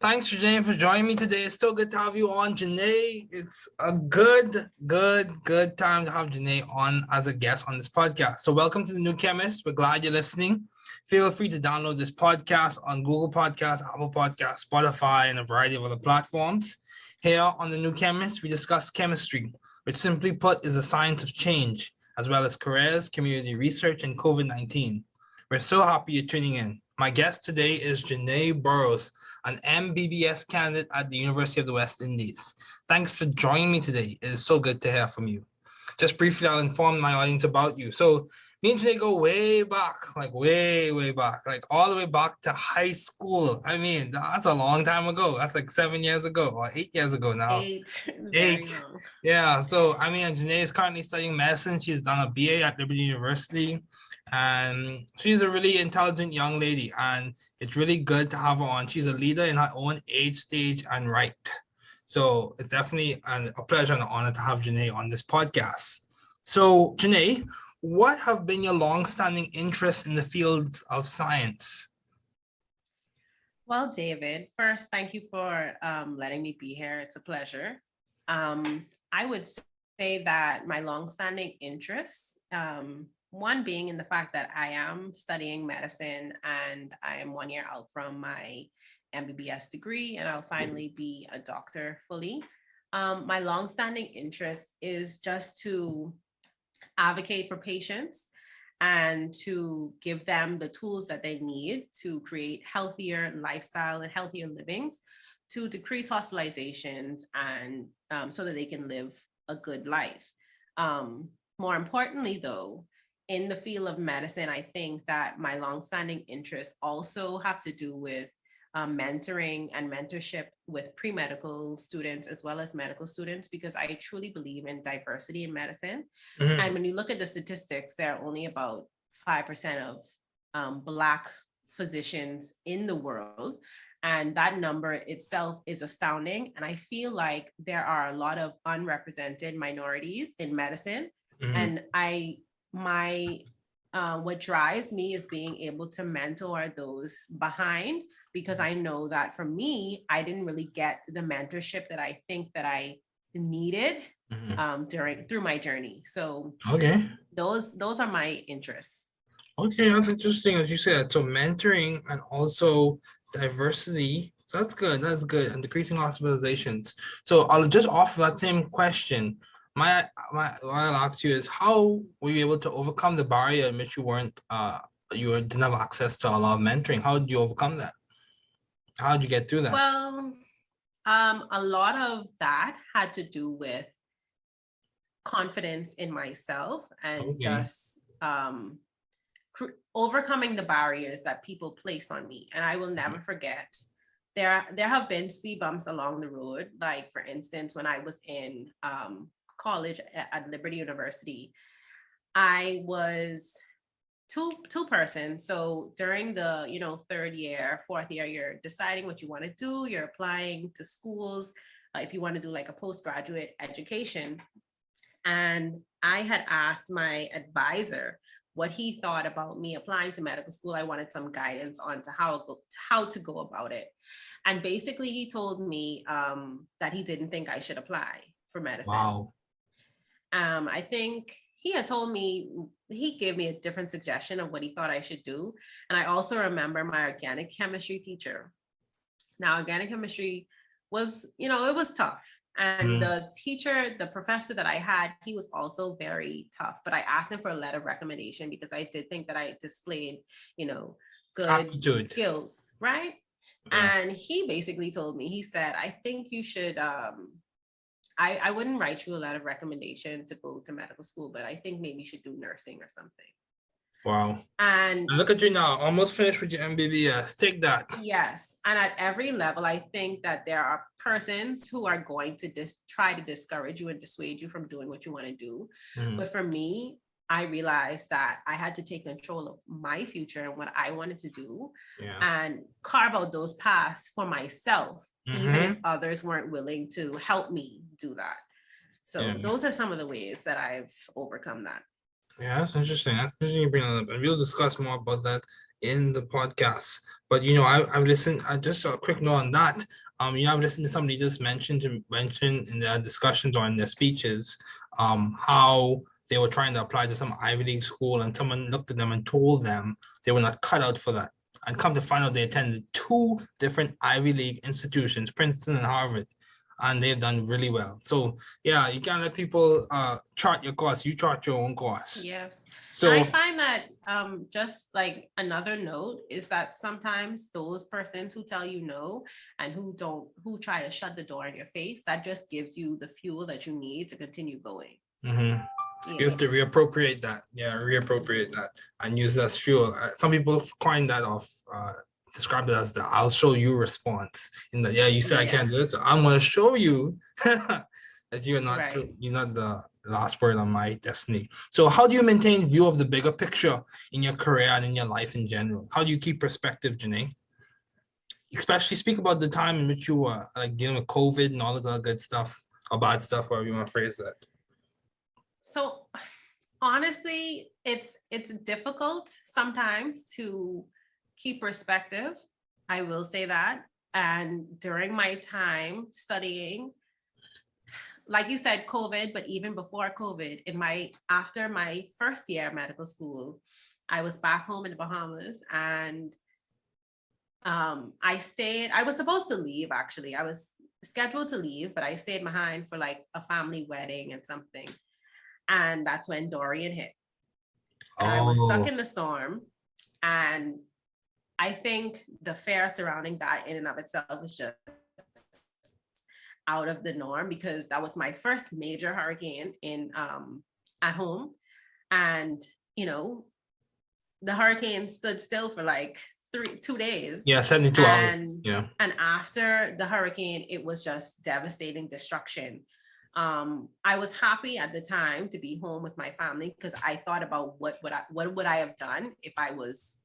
Thanks, Jenaye, for joining me today. It's so good to have you on, Jenaye. It's a good time to have Jenaye on as a guest on this podcast. So welcome to the New Chemist. We're glad you're listening. Feel free to download this podcast on Google Podcasts, Apple Podcasts, Spotify, and a variety of other platforms. Here on the New Chemist, we discuss chemistry, which simply put is a science of change, as well as careers, community research, and COVID-19. We're so happy you're tuning in. My guest today is Jenaye Burrows, an MBBS candidate at the University of the West Indies. Thanks for joining me today. It is so good to hear from you. Just briefly, I'll inform my audience about you. So me and Jenaye go way back, like way back, like all the way back to high school. I mean, that's a long time ago. That's like 7 years ago or 8 years ago now. Very long. Yeah. So, I mean, Jenaye is currently studying medicine. She's done a BA at Liberty University. And she's a really intelligent young lady, and it's really good to have her on. She's a leader in her own age, stage, and right. So it's definitely a pleasure and an honor to have Jenaye on this podcast. So, Jenaye, what have been your long-standing interests in the field of science? Well, David, first, thank you for letting me be here. It's a pleasure. I would say that my long-standing interests, one being in the fact that I am studying medicine and I am 1 year out from my MBBS degree, and I'll finally be a doctor fully. My longstanding interest is just to advocate for patients and to give them the tools that they need to create healthier lifestyle and healthier livings, to decrease hospitalizations and so that they can live a good life. More importantly, though, in the field of medicine, I think that my longstanding interests also have to do with mentoring and mentorship with pre-medical students as well as medical students, because I truly believe in diversity in medicine. Mm-hmm. And when you look at the statistics, there are only about 5% of Black physicians in the world. And that number itself is astounding. And I feel like there are a lot of unrepresented minorities in medicine. Mm-hmm. And what drives me is being able to mentor those behind, because I know that for me, I didn't really get the mentorship that I think that I needed through my journey. So okay, those are my interests. Okay, that's interesting as you said. So mentoring and also diversity. So that's good. That's good. And decreasing hospitalizations. So I'll just offer that same question. What I'll ask you is, how were you able to overcome the barrier in which you didn't have access to a lot of mentoring? How did you overcome that? How did you get through that? Well, a lot of that had to do with confidence in myself and just overcoming the barriers that people placed on me. And I will never forget, there have been speed bumps along the road. Like, for instance, when I was in college at Liberty University, I was two person. So during the third year, fourth year, you're deciding what you want to do. You're applying to schools if you want to do like a postgraduate education. And I had asked my advisor what he thought about me applying to medical school. I wanted some guidance on to how to go about it. And basically he told me that he didn't think I should apply for medicine. Wow. I think he had told me, he gave me a different suggestion of what he thought I should do. And I also remember my organic chemistry teacher. Now, organic chemistry was, it was tough. And the professor that I had, he was also very tough. But I asked him for a letter of recommendation because I did think that I displayed, good aptitude, skills, right? Yeah. And he basically told me, he said, I think you should, I wouldn't write you a letter of recommendation to go to medical school, but I think maybe you should do nursing or something. Wow. And look at you now, almost finished with your MBBS. Take that. Yes. And at every level, I think that there are persons who are going to try to discourage you and dissuade you from doing what you want to do. But for me, I realized that I had to take control of my future and what I wanted to do and carve out those paths for myself, even if others weren't willing to help me do that. So those are some of the ways that I've overcome that. Yeah, that's interesting. That's interesting you bring that up, and we'll discuss more about that in the podcast. But I've listened. Just a quick note on that. I've listened to some leaders mention in their discussions or in their speeches, how they were trying to apply to some Ivy League school, and someone looked at them and told them they were not cut out for that. And come to find out, they attended two different Ivy League institutions, Princeton and Harvard, and they've done really well. So yeah, you can't let people chart your course. You chart your own course. Yes. And I So find that just like another note is that sometimes those persons who tell you no and who try to shut the door in your face, that just gives you the fuel that you need to continue going. you have to reappropriate that. Yeah, reappropriate that and use that as fuel. Some people coin that off, describe it as the "I'll show you" response. In that, yeah, you say I can't do it, so I'm gonna show you that you're not Right. you're not the last word on my destiny. So how do you maintain view of the bigger picture in your career and in your life in general? How do you keep perspective, Jenaye? Especially speak about the time in which you were like dealing with COVID and all this other good stuff or bad stuff, however you want to phrase that. So honestly, it's difficult sometimes to keep perspective. I will say that. And during my time studying, like you said, COVID, but even before COVID, after my first year of medical school, I was back home in the Bahamas, and I was supposed to leave actually. I was scheduled to leave, but I stayed behind for like a family wedding and something. And that's when Dorian hit. And I was stuck in the storm. And I think the fear surrounding that in and of itself was just out of the norm, because that was my first major hurricane at home. And the hurricane stood still for like 2 days. Yeah, 72 hours. Yeah. And after the hurricane, it was just devastating destruction. I was happy at the time to be home with my family, because I thought about what would I have done if I was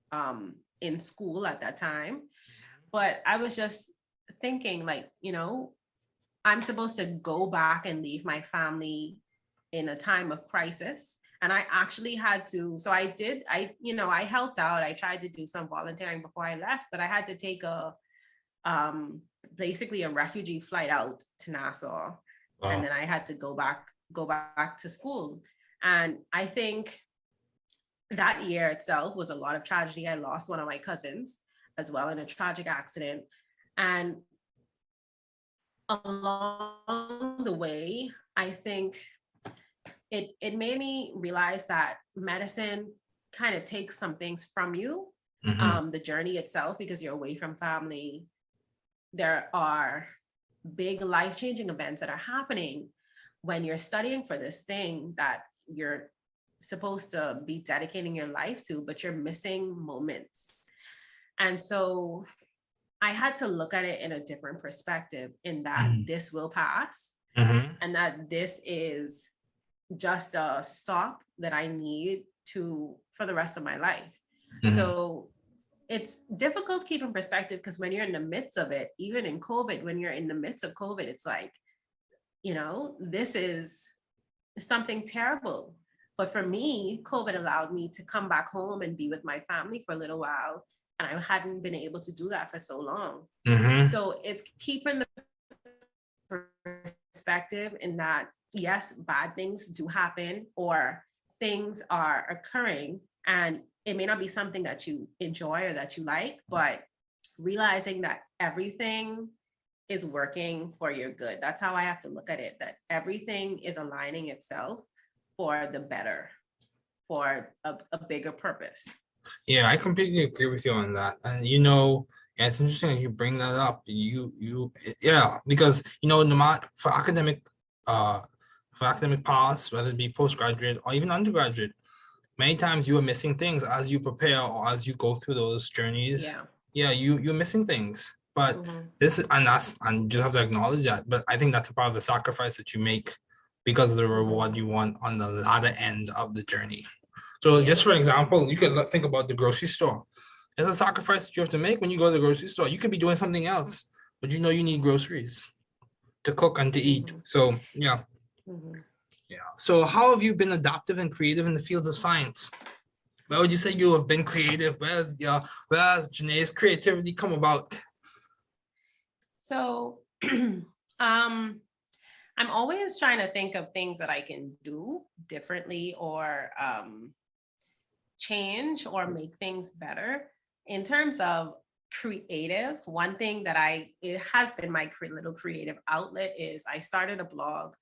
in school at that time. But I was just thinking, like, I'm supposed to go back and leave my family in a time of crisis. And I actually had to, so I helped out. I tried to do some volunteering before I left, but I had to take basically a refugee flight out to Nassau. Wow. And then I had to go back to school. And I think that year itself was a lot of tragedy. I lost one of my cousins as well in a tragic accident. And along the way, I think it made me realize that medicine kind of takes some things from you, the journey itself, because you're away from family. There are big life-changing events that are happening when you're studying for this thing that you're supposed to be dedicating your life to, but you're missing moments. And so I had to look at it in a different perspective, in that this will pass, and that this is just a stop that I need for the rest of my life. So it's difficult keeping perspective, because when you're in the midst of it, even in COVID, when you're in the midst of COVID, it's like, this is something terrible. But for me, COVID allowed me to come back home and be with my family for a little while. And I hadn't been able to do that for so long. So it's keeping the perspective in that, yes, bad things do happen, or things are occurring, and it may not be something that you enjoy or that you like, but realizing that everything is working for your good. That's how I have to look at it, that everything is aligning itself for the better, for a bigger purpose. Yeah, I completely agree with you on that. And it's interesting that you bring that up. Because for academic paths, whether it be postgraduate or even undergraduate, many times you are missing things as you prepare or as you go through those journeys. You're missing things. But and you have to acknowledge that. But I think that's a part of the sacrifice that you make because of the reward you want on the latter end of the journey. So just for example, you could think about the grocery store. It's a sacrifice that you have to make when you go to the grocery store. You could be doing something else, but you need groceries to cook and to eat. So yeah. Yeah. So how have you been adaptive and creative in the fields of science? Where would you say you have been creative? Where's Jenaye's creativity come about? So, I'm always trying to think of things that I can do differently or change or make things better. In terms of creative, one thing that it has been my little creative outlet is I started a blog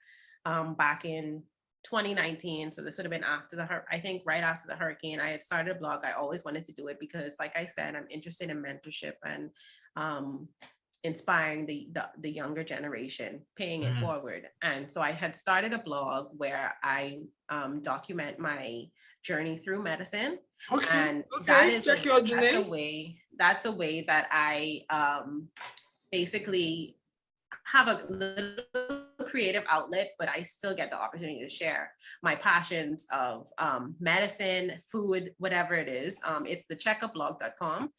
back in 2019. So this would have been after I think right after the hurricane. I had started a blog. I always wanted to do it because, like I said, I'm interested in mentorship and um, inspiring the younger generation, paying it Mhm. forward. And so I had started a blog where I document my journey through medicine, Okay. and Okay. Check you out, Jenaye. that's a way that I basically have a little creative outlet, but I still get the opportunity to share my passions of medicine, food, whatever it is. It's the checkuplog.com.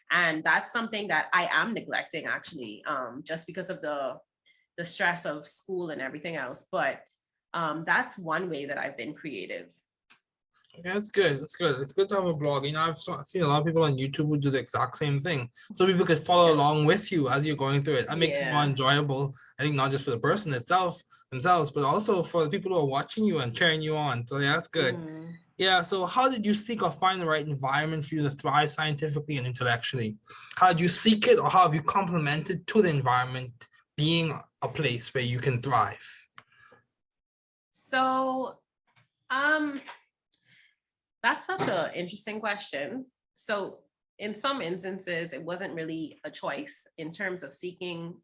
And that's something that I am neglecting actually, just because of the stress of school and everything else. But that's one way that I've been creative. Okay, that's good. That's good. It's good to have a blog. Seen a lot of people on YouTube who do the exact same thing, so people could follow Yeah. along with you as you're going through it. That makes it more Yeah. enjoyable. I think not just for the person themselves, but also for the people who are watching you and cheering you on. So yeah, that's good. Mhm. Yeah. So how did you seek or find the right environment for you to thrive scientifically and intellectually? How did you seek it, or how have you complemented to the environment being a place where you can thrive? So, um, that's such an interesting question. So, in some instances, it wasn't really a choice in terms of seeking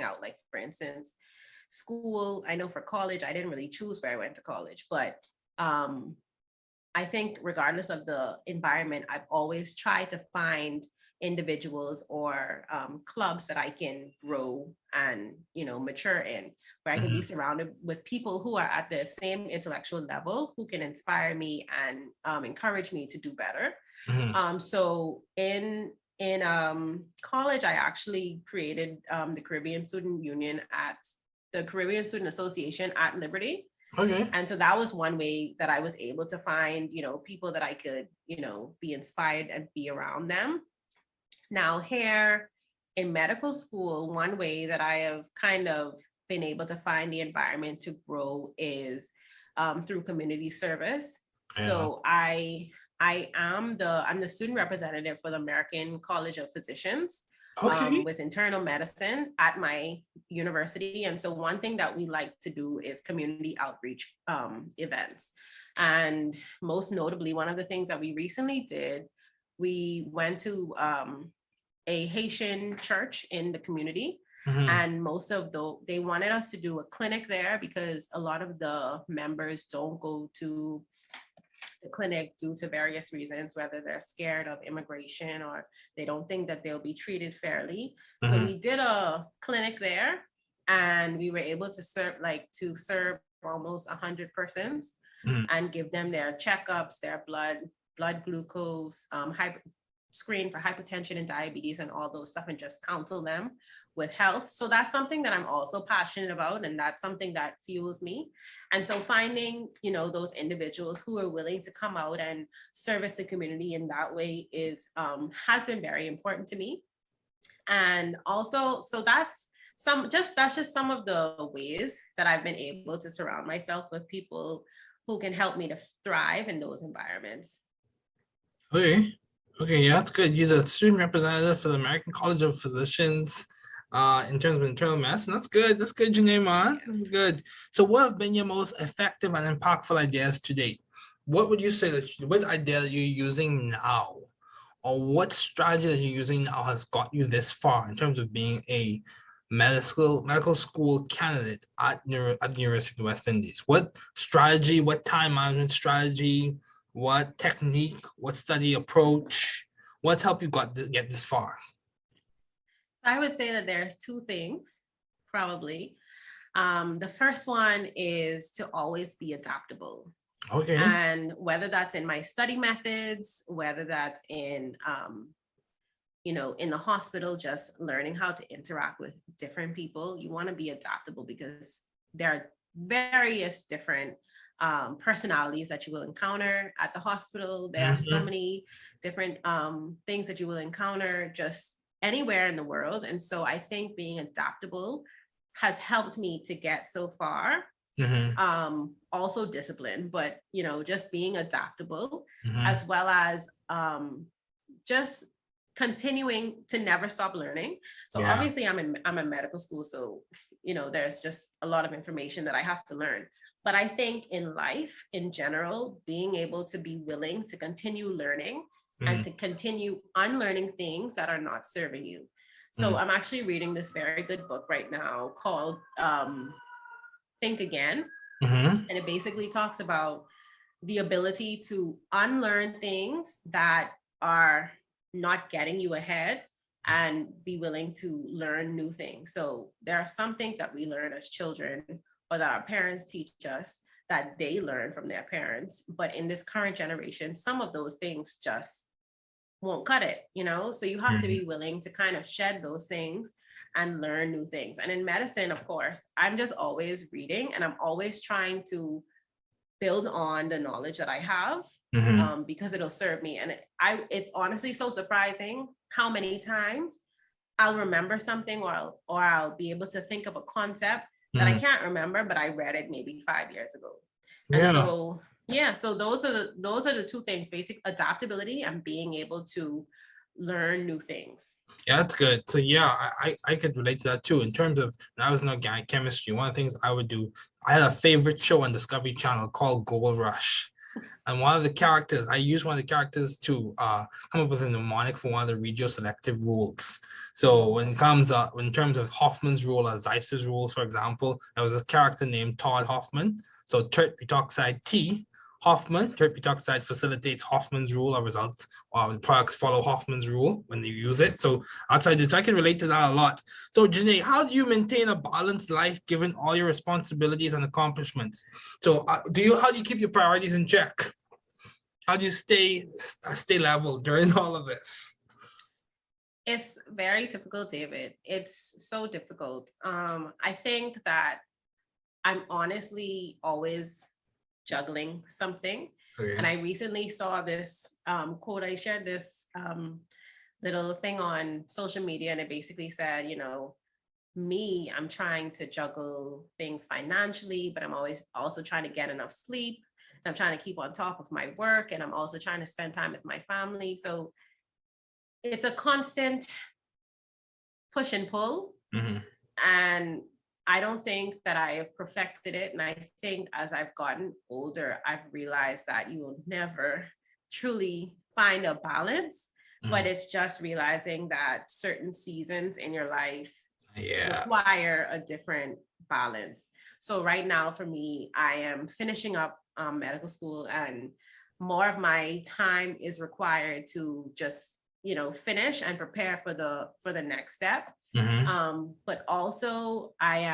out, like for instance, school. I know for college, I didn't really choose where I went to college, but um, I think regardless of the environment, I've always tried to find individuals or clubs that I can grow and mature in, where I can be Mhm. surrounded with people who are at the same intellectual level, who can inspire me and encourage me to do better. Mhm. So in college, I actually created the Caribbean Student Association at Liberty. Okay. And so that was one way that I was able to find, people that I could, be inspired and be around them. Now, here in medical school, one way that I have kind of been able to find the environment to grow is through community service. Yeah. So I'm the student representative for the American College of Physicians, Okay. with internal medicine at my university. And so one thing that we like to do is community outreach events. And most notably, one of the things that we recently did, we went to a Haitian church in the community. Mhm. And they wanted us to do a clinic there because a lot of the members don't go to the clinic due to various reasons, whether they're scared of immigration or they don't think that they'll be treated fairly. So Mhm. we did a clinic there, and we were able to serve almost 100 persons Mhm. and give them their checkups, their blood glucose, screen for hypertension and diabetes and all those stuff, and just counsel them with health. So that's something that I'm also passionate about, and that's something that fuels me. And so finding, those individuals who are willing to come out and service the community in that way is has been very important to me. And also, so that's just some of the ways that I've been able to surround myself with people who can help me to thrive in those environments. Okay. Okay, yeah, that's good. You're the student representative for the American College of Physicians in terms of internal medicine. That's good. That's good, Jenaye, man. Yes. That's good. So what have been your most effective and impactful ideas to date? What would you say what idea that you're using now, or what strategy that you're using now has got you this far in terms of being a medical school candidate at the University of the West Indies? What strategy, what time management strategy, what technique, what study approach, what's helped you get this far? So I would say that there's two things, probably. The first one is to always be adaptable. Okay. And whether that's in my study methods, whether that's in the hospital, just learning how to interact with different people, you want to be adaptable because there are various different personalities that you will encounter at the hospital. There are so many different things that you will encounter just anywhere in the world. And so I think being adaptable has helped me to get so far. Also discipline, but just being adaptable, as well as just continuing to never stop learning. So obviously I'm in medical school, so there's just a lot of information that I have to learn. But I think in life in general, being able to be willing to continue learning and to continue unlearning things that are not serving you. So I'm actually reading this very good book right now called Think Again. And it basically talks about the ability to unlearn things that are not getting you ahead and be willing to learn new things. So there are some things that we learn as children or that our parents teach us that they learn from their parents. But in this current generation, some of those things just won't cut it, So you have to be willing to kind of shed those things and learn new things. And in medicine, of course, I'm just always reading and I'm always trying to build on the knowledge that I have because it'll serve me. And it's honestly so surprising how many times I'll remember something or I'll be able to think of a concept that I can't remember, but I read it maybe 5 years ago. And so those are the two things: basic adaptability and being able to learn new things. Yeah, that's good. So I could relate to that too. In terms of when I was in organic chemistry, one of the things I would do, I had a favorite show on Discovery Channel called Gold Rush. And I used one of the characters to come up with a mnemonic for one of the regioselective rules. So in terms of Hoffman's rule or Zeiss's rules, for example, there was a character named Todd Hoffman. So tert butoxide T, Hoffman, tert butoxide facilitates Hoffman's rule or results, or the products follow Hoffman's rule when you use it. So outside this, I can relate to that a lot. So Jenaye, how do you maintain a balanced life given all your responsibilities and accomplishments? So how do you keep your priorities in check? How do you stay level during all of this? It's very difficult, David. It's so difficult. I think that I'm honestly always juggling something. Okay. And I recently saw this quote. I shared this little thing on social media, and it basically said, I'm trying to juggle things financially, but I'm always also trying to get enough sleep. I'm trying to keep on top of my work, and I'm also trying to spend time with my family. So it's a constant push and pull. And I don't think that I have perfected it. And I think as I've gotten older, I've realized that you will never truly find a balance, but it's just realizing that certain seasons in your life require a different balance. So right now for me, I am finishing up medical school, and more of my time is required to just, finish and prepare for the next step. But also I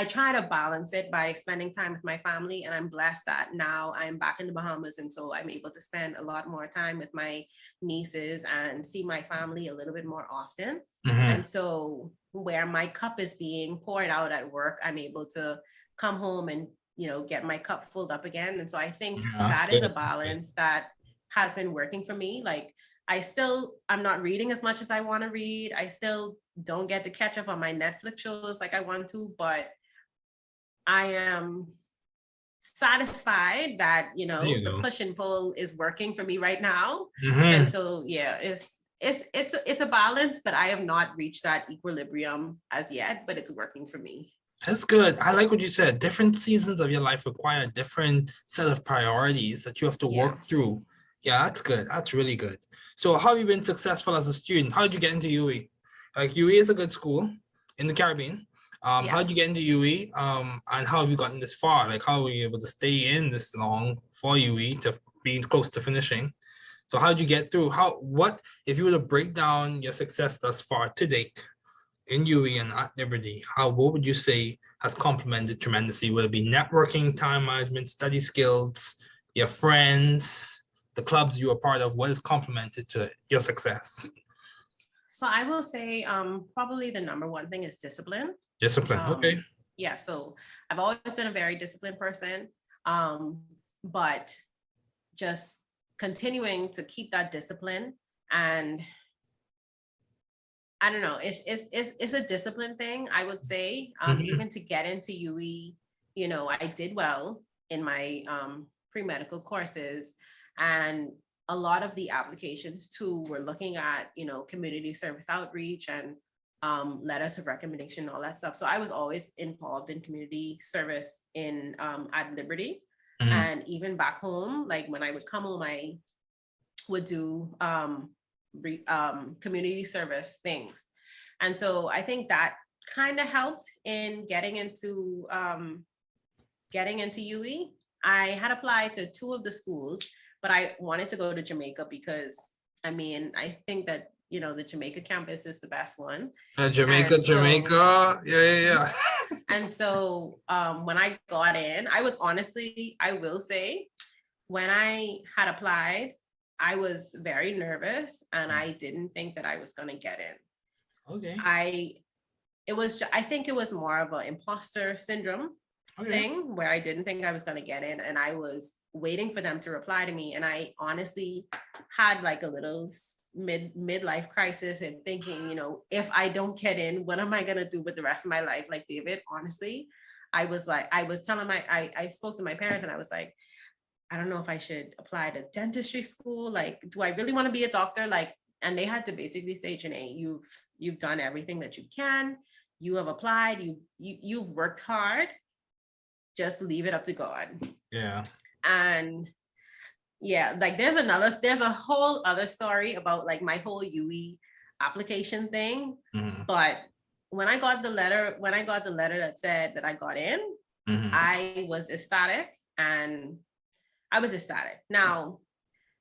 try to balance it by spending time with my family, and I'm blessed that now I'm back in the Bahamas, and so I'm able to spend a lot more time with my nieces and see my family a little bit more often. And so where my cup is being poured out at work, I'm able to come home and get my cup filled up again. And so I think that is a balance that has been working for me. Like I'm not reading as much as I want to read. I still don't get to catch up on my Netflix shows like I want to, but I am satisfied that, the push and pull is working for me right now. And so, it's a balance, but I have not reached that equilibrium as yet, but it's working for me. That's good. I like what you said. Different seasons of your life require a different set of priorities that you have to work through. Yeah, that's good. That's really good. So how have you been successful as a student? How did you get into UE? Like UE is a good school in the Caribbean. How did you get into UE? And how have you gotten this far? Like how were you able to stay in this long for UE to being close to finishing? So how did you get through? If you were to break down your success thus far to date in UE and at Liberty, what would you say has complemented tremendously? Will it be networking, time management, study skills, your friends, the clubs you are part of? What has complemented to your success? So I will say probably the number one thing is discipline. Discipline, okay. yeah, so I've always been a very disciplined person, but just continuing to keep that discipline. And I don't know, it's a discipline thing, I would say. Mhm. Even to get into UE, I did well in my pre-medical courses, and a lot of the applications too were looking at, community service outreach and letters of recommendation, all that stuff. So I was always involved in community service in at Liberty. Mhm. And even back home, like when I would come home, I would do community service things. And so I think that kind of helped in getting into UE. I had applied to two of the schools, but I wanted to go to Jamaica because I think that the Jamaica campus is the best one. Jamaica, And so Jamaica. Yeah, yeah, and so when I got in, I was honestly, I will say, when I had applied, I was very nervous and yeah. I didn't think that I was going to get in. Okay. I think it was more of an imposter syndrome Okay. thing where I didn't think I was going to get in, and I was waiting for them to reply to me. And I honestly had like a little midlife crisis and thinking, if I don't get in, what am I going to do with the rest of my life? Like David, honestly, I spoke to my parents and I was like, I don't know if I should apply to dentistry school. Like, do I really want to be a doctor? Like, and they had to basically say, Jenaye, you've done everything that you can. You have applied. You've worked hard. Just leave it up to God. Yeah. And yeah, like there's a whole other story about like my whole UE application thing. Mhm. But when I got the letter that said that I got in, Mhm. I was ecstatic. Now,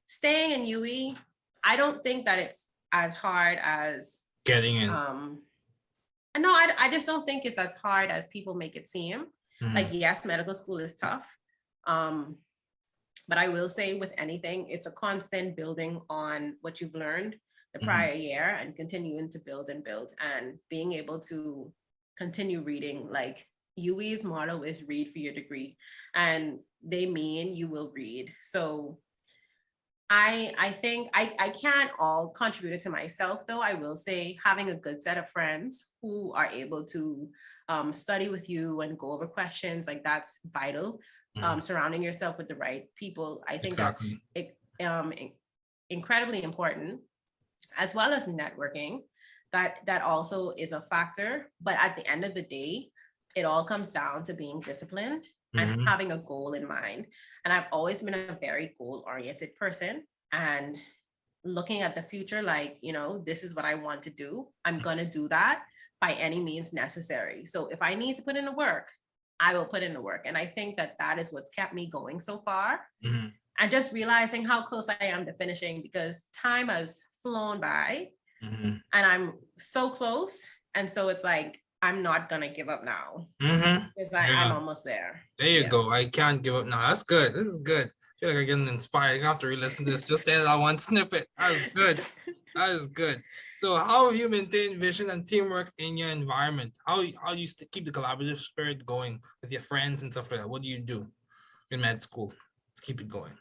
staying in UE, I don't think that it's as hard as Getting in. no, I just don't think it's as hard as people make it seem. Mhm. Like, yes, medical school is tough. But I will say with anything, it's a constant building on what you've learned the prior year and continuing to build and being able to continue reading. Like UE's motto is read for your degree, and they mean you will read. So I think I can't all contribute it to myself, though. I will say having a good set of friends who are able to study with you and go over questions, like that's vital. Surrounding yourself with the right people, I think that's incredibly important, as well as networking. That also is a factor. But at the end of the day, it all comes down to being disciplined and having a goal in mind. And I've always been a very goal-oriented person, and looking at the future, like, this is what I want to do. I'm going to do that by any means necessary. So if I need to put in the work, I will put in the work. And I think that is what's kept me going so far. And just realizing how close I am to finishing, because time has flown by and I'm so close. And so it's like, I'm not going to give up now. It's like, I'm almost there. There you go. I can't give up now. That's good. This is good. I feel like I'm getting inspired. I have to re-listen to this. Just that one snippet. That is good. That is good. So how have you maintained vision and teamwork in your environment? How you keep the collaborative spirit going with your friends and stuff like that? What do you do in med school to keep it going?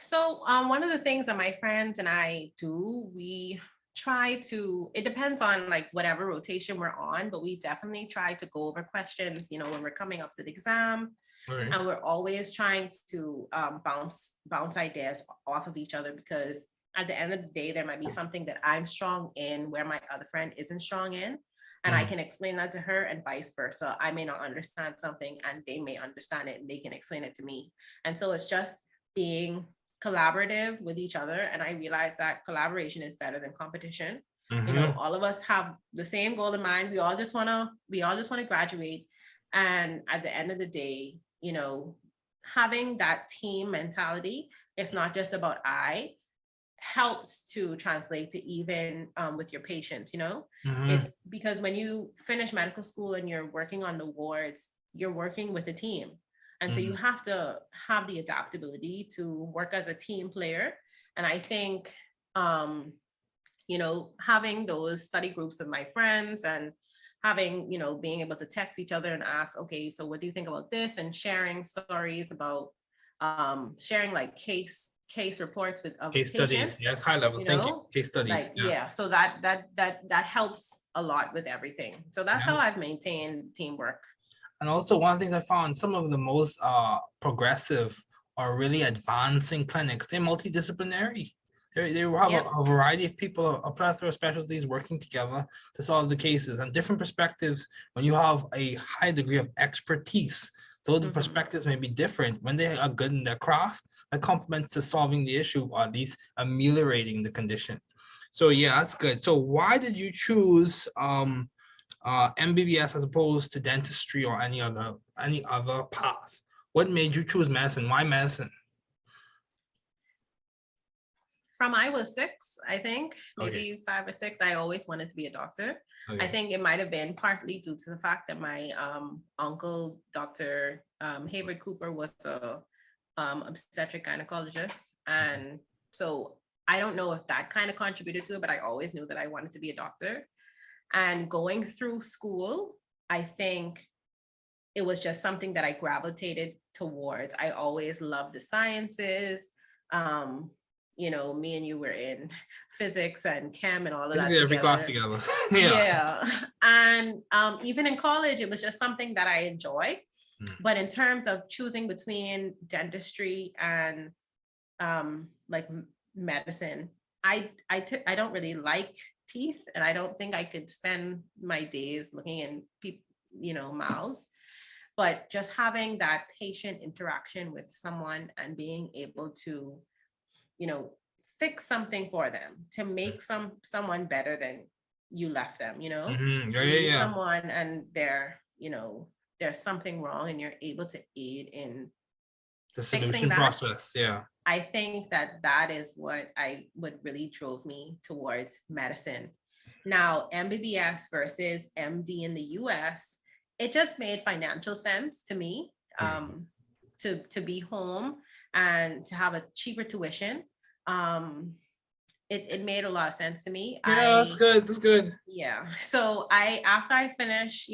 So one of the things that my friends and I do, we try to, it depends on like whatever rotation we're on, but we definitely try to go over questions, when we're coming up to the exam. Okay. And we're always trying to bounce ideas off of each other, because at the end of the day, there might be something that I'm strong in where my other friend isn't strong in. And I can explain that to her, and vice versa. I may not understand something and they may understand it and they can explain it to me. And so it's just being collaborative with each other. And I realized that collaboration is better than competition. All of us have the same goal in mind. We all just want to graduate. And at the end of the day, having that team mentality, it's not just about helps to translate to even with your patients. It's because when you finish medical school and you're working on the wards, you're working with a team. And so you have to have the adaptability to work as a team player. And I think, having those study groups with my friends and having, being able to text each other and ask, okay, so what do you think about this? And sharing stories about, sharing like case reports of Case studies, patients, yeah, high level thinking, case studies, like, yeah. yeah. So that helps a lot with everything. So that's Yeah. how I've maintained teamwork. And also one of the things I found, some of the most progressive or really advancing clinics, they're multidisciplinary. They will have Yep. a variety of people, a plethora of specialties working together to solve the cases and different perspectives. When you have a high degree of expertise, though the perspectives may be different, when they are good in their craft, that complements to solving the issue or at least ameliorating the condition. So yeah, that's good. So why did you choose MBBS as opposed to dentistry or any other path? What made you choose medicine? Why medicine? From I was 6, I think, Okay. maybe 5 or 6, I always wanted to be a doctor. Okay. I think it might have been partly due to the fact that my uncle, Dr. Hayward Cooper, was a obstetric gynecologist. And so I don't know if that kind of contributed to it, but I always knew that I wanted to be a doctor. And going through school, I think it was just something that I gravitated towards. I always loved the sciences. Me and you were in physics and chem and all of that Basically every class together. together. Yeah. And even in college, it was just something that I enjoyed. But in terms of choosing between dentistry and like medicine, I don't really like teeth, and I don't think I could spend my days looking in mouths. But just having that patient interaction with someone and being able to, fix something for them, to make someone better than you left them, Yeah, you yeah, meet yeah. someone and there's something wrong and you're able to aid in The fixing solution that. process, yeah. I think that is what really drove me towards medicine. Now, MBBS versus MD in the US, it just made financial sense to me, to be home and to have a cheaper tuition. It made a lot of sense to me. Yeah, that's good. That's good. Yeah. So after I finish,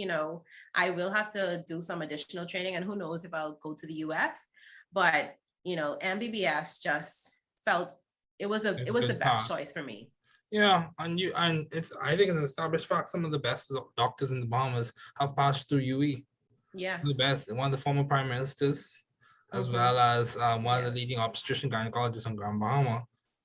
I will have to do some additional training, and who knows if I'll go to the US. But MBBS just felt it was the best choice for me. Yeah, and it's, I think it's an established fact, some of the best doctors in the Bahamas have passed through UE. Yes. The best, one of the former prime ministers, as well as one of the leading obstetrician gynecologists on Grand Bahama.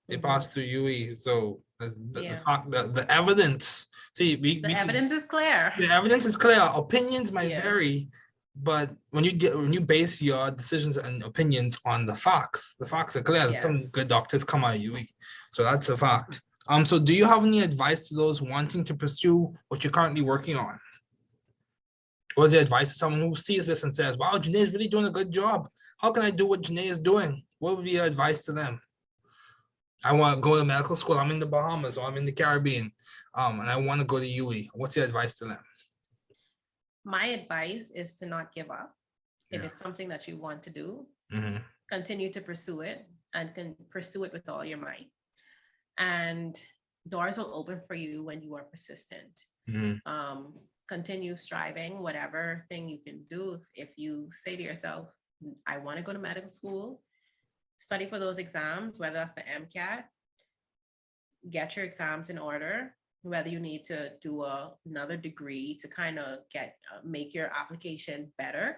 They passed through UE. So the fact that the evidence, the evidence is clear. The evidence is clear. Opinions might vary, but when you base your decisions and opinions on the facts are clear. Yes. Some good doctors come out of UE. So that's a fact. So do you have any advice to those wanting to pursue what you're currently working on? What is your advice to someone who sees this and says, wow, Jenaye is really doing a good job. How can I do what Jenaye is doing? What would be your advice to them? I want to go to medical school. I'm in the Bahamas or I'm in the Caribbean, and I want to go to UE. What's your advice to them? My advice is to not give up. If it's something that you want to do, continue to pursue it, and can pursue it with all your might. And doors will open for you when you are persistent. Continue striving, whatever thing you can do. If you say to yourself, I want to go to medical school, study for those exams, whether that's the MCAT, get your exams in order, whether you need to do another degree to kind of make your application better.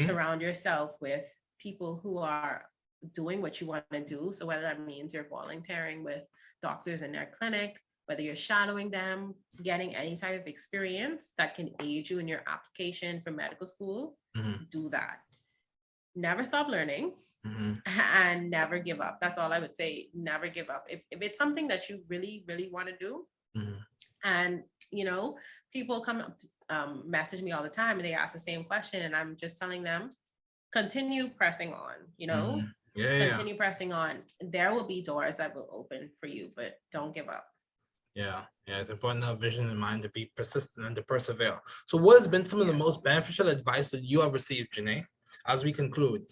Surround yourself with people who are doing what you want to do. So whether that means you're volunteering with doctors in their clinic, whether you're shadowing them, getting any type of experience that can aid you in your application for medical school, do that. Never stop learning, and never give up. That's all I would say. Never give up. If it's something that you really, really want to do, and people come up to message me all the time and they ask the same question, and I'm just telling them, continue pressing on, continue pressing on. There will be doors that will open for you, but don't give up. Yeah, it's important to have vision in mind, to be persistent and to persevere. So what has been some of the most beneficial advice that you have received, Jenaye? As we conclude,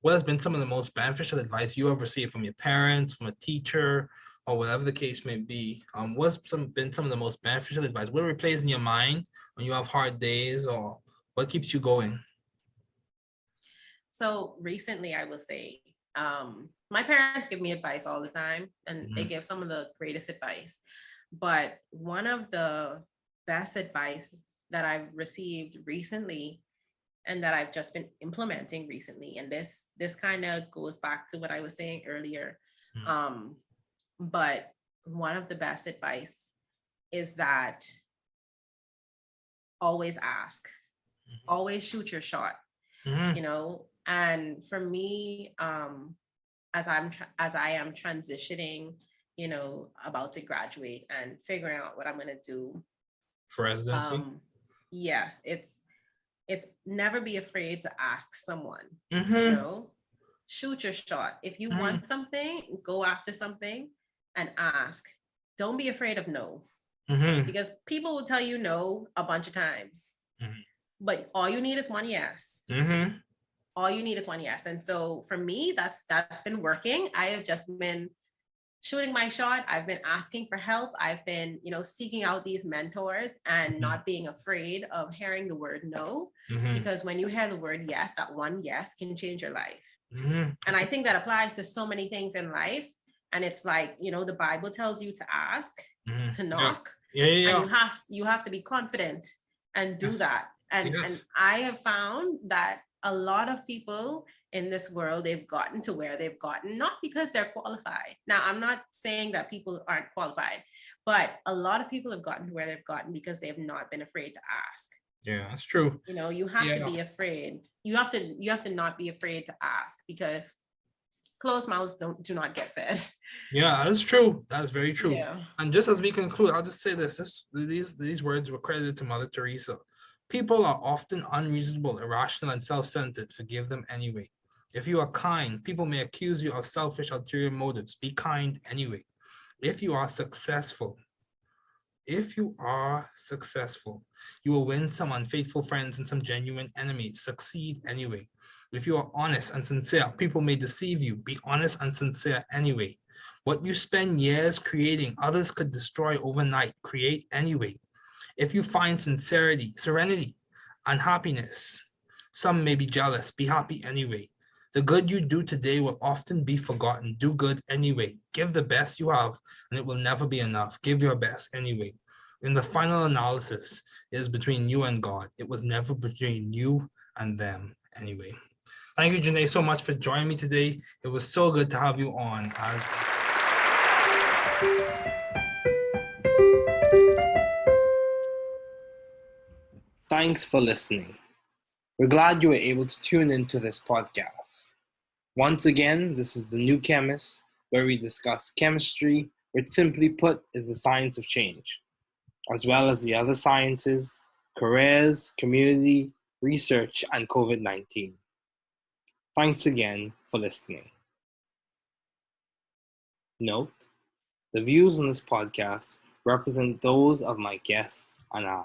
what has been some of the most beneficial advice you have received from your parents, from a teacher, or whatever the case may be, what's been some of the most beneficial advice? What replays in your mind when you have hard days, or what keeps you going? So recently, I will say, my parents give me advice all the time, and they give some of the greatest advice. But one of the best advice that I've received recently, and that I've just been implementing recently, and this kind of goes back to what I was saying earlier. Mhm. But one of the best advice is that always ask, always shoot your shot, Mhm. you know. And for me, as I am transitioning, about to graduate and figuring out what I'm going to do, For residency. yes, it's never be afraid to ask someone, Mm-hmm. shoot your shot. If you Mm-hmm. want something, go after something and ask. Don't be afraid of no, Mm-hmm. because people will tell you no a bunch of times, but all you need is one yes. Mm-hmm. All you need is one yes. And so for me, that's been working. I have just been shooting my shot. I've been asking for help. I've been, seeking out these mentors and not being afraid of hearing the word no, Mm-hmm. because when you hear the word yes, that one yes can change your life. Mm-hmm. And I think that applies to so many things in life. And it's like, the Bible tells you to ask, to knock, Yeah. and you have to be confident and do that. And I have found that a lot of people in this world, they've gotten to where they've gotten, not because they're qualified. Now, I'm not saying that people aren't qualified, but a lot of people have gotten to where they've gotten because they have not been afraid to ask. Yeah, that's true. You have to be afraid. You have to not be afraid to ask, because closed mouths do not get fed. Yeah, that's true. That's very true. Yeah. And just as we conclude, I'll just say these words were credited to Mother Teresa. People are often unreasonable, irrational, and self-centered. Forgive them anyway. If you are kind, people may accuse you of selfish, ulterior motives. Be kind anyway. If you are successful, you will win some unfaithful friends and some genuine enemies. Succeed anyway. If you are honest and sincere, people may deceive you. Be honest and sincere anyway. What you spend years creating, others could destroy overnight. Create anyway. If you find sincerity, serenity, and happiness, some may be jealous. Be happy anyway. The good you do today will often be forgotten. Do good anyway. Give the best you have, and it will never be enough. Give your best anyway. In the final analysis, it is between you and God. It was never between you and them anyway. Thank you, Jenaye, so much for joining me today. It was so good to have you on as Thanks for listening. We're glad you were able to tune into this podcast. Once again, this is The New Chemist, where we discuss chemistry, which simply put is the science of change, as well as the other sciences, careers, community, research, and COVID-19. Thanks again for listening. Note, the views on this podcast represent those of my guests and I.